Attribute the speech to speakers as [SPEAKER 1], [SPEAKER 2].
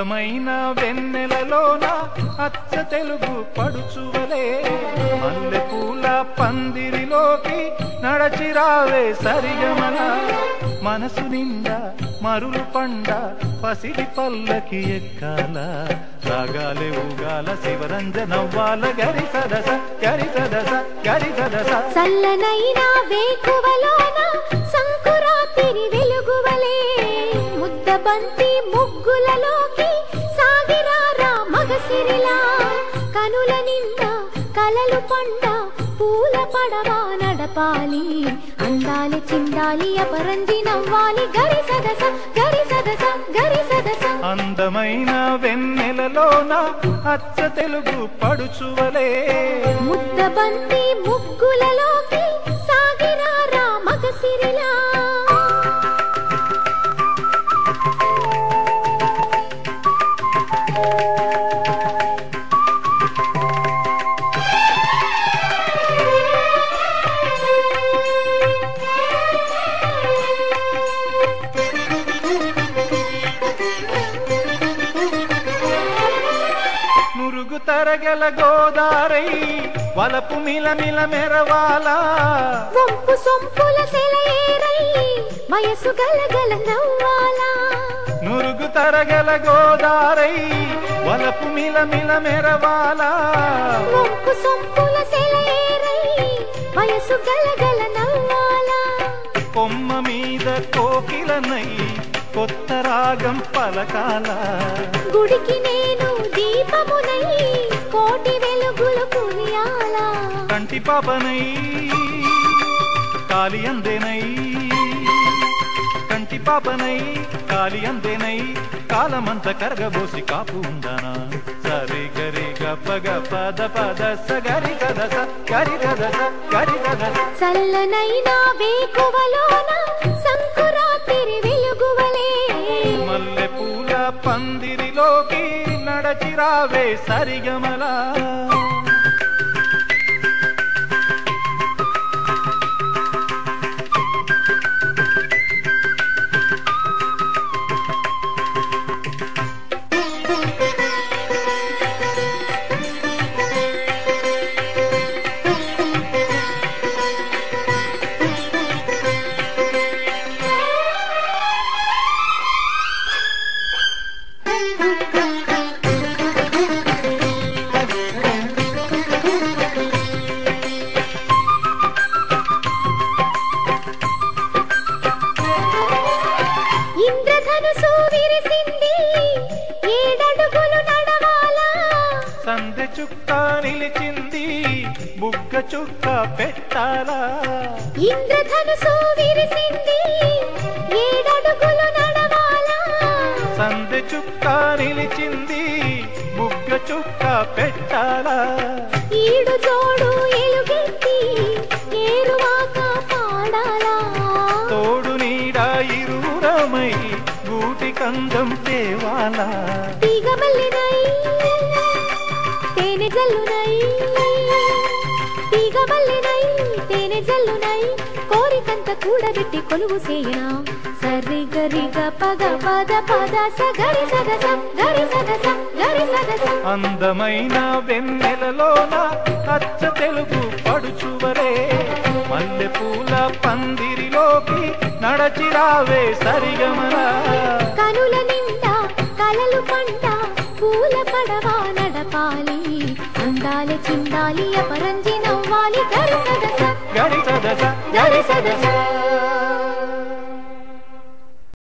[SPEAKER 1] అందమైన వెన్నెలలోన అచ్చ తెలుగు పడుచువలే మల్లెపూల పందిరిలోకి నడచిరావే సరిగమల మనసు నిండా మరులు పండ పసిడి పల్లకి ఎక్కాల రాగాలే ఊగాల శివరంజనవ్వాల గరి సదస గరి సదస గరి సదస
[SPEAKER 2] చల్లనైనా వేకువలోన సంకురాతిరి వెలుగువలే ముద్దబంతి ముగ్గులలోకి సాగిరారా మగసిరిలా కనుల నిండా కలలు పండ పూల పడవా నడపాలి అందాలి చిందాలి అపరంజి నవ్వాలి గరి సదస గరి సదస గరి సదస
[SPEAKER 1] అందమైన వెన్నెలలోన అచ్చ తెలుగు పడుచువలే
[SPEAKER 2] ముద్దబంతి ముగ్గులలోకి సాగిరారా మగసిరిలా
[SPEAKER 1] తరగల గోదారై వలపు మిలమిల మెరవాలా
[SPEAKER 2] వంపు సొంపుల సెలయేరై వయసు గలగల నవ్వాలా
[SPEAKER 1] నురుగు తరగల గోదారై వలపు మిలమిల మెరవాలా
[SPEAKER 2] వంపు సొంపుల సెలయేరై వయసు గలగల నవ్వాలా
[SPEAKER 1] కొమ్మ మీద కోకిలనై కొత్త రాగం పలకాల
[SPEAKER 2] గుడికి నేను దీపమునై కోటి వెలుగులు కునియాల
[SPEAKER 1] కంటి పాపనై కాలి అందేనై కంటి పాపనై కాలి అందేనై కాలమంత కరగబోసి కాపు ఉందనా సరి గరి గప పద పద స గరి గదస గరి గదస గరి గదస
[SPEAKER 2] చల్లనైనా వేకువలోన సంకురాతిరి వెలుగువలే
[SPEAKER 1] మల్లెపూల పందిరిలోకి నడచిరావే సరిగమలా
[SPEAKER 2] ఇంద్రధనుసు విరిసింది ఏడడుగులు నడవాలా
[SPEAKER 1] సందె చుక్క నిలిచింది బుగ్గ చుక్క పెట్టాలా
[SPEAKER 2] ఇంద్రధనుసు విరిసింది ఏడడుగులు నడవాలా
[SPEAKER 1] సందె చుక్క నిలిచింది బుగ్గ చుక్క పెట్టాలా
[SPEAKER 2] ఈడు జోడు ఎలుగెత్తి ఏరువాక పాడాలా
[SPEAKER 1] తోడు నీడ ఇరువురమై గూటి కందం తేవాలా
[SPEAKER 2] తీగమల్లినై తేనె జల్లునై తీగమల్లినై తేనె జల్లునై కోరికంత కూడబెట్టి కొలువు చేయనా సరి గరి పద పద పద స గరి సదస గరి సదస గరి సదస
[SPEAKER 1] అందమైన వెన్నెలలోన అచ్చ తెలుగు పడుచువలే మల్లెపూల పందిరిలోకి నడచిరావే సరిగమల
[SPEAKER 2] కనుల నిండా కలలు పంట పూల పడవా నడపాలి అందాలి చిందాలి అపరంజి నవ్వాలి గరి సదస
[SPEAKER 1] గరి సదస
[SPEAKER 2] గరి సదస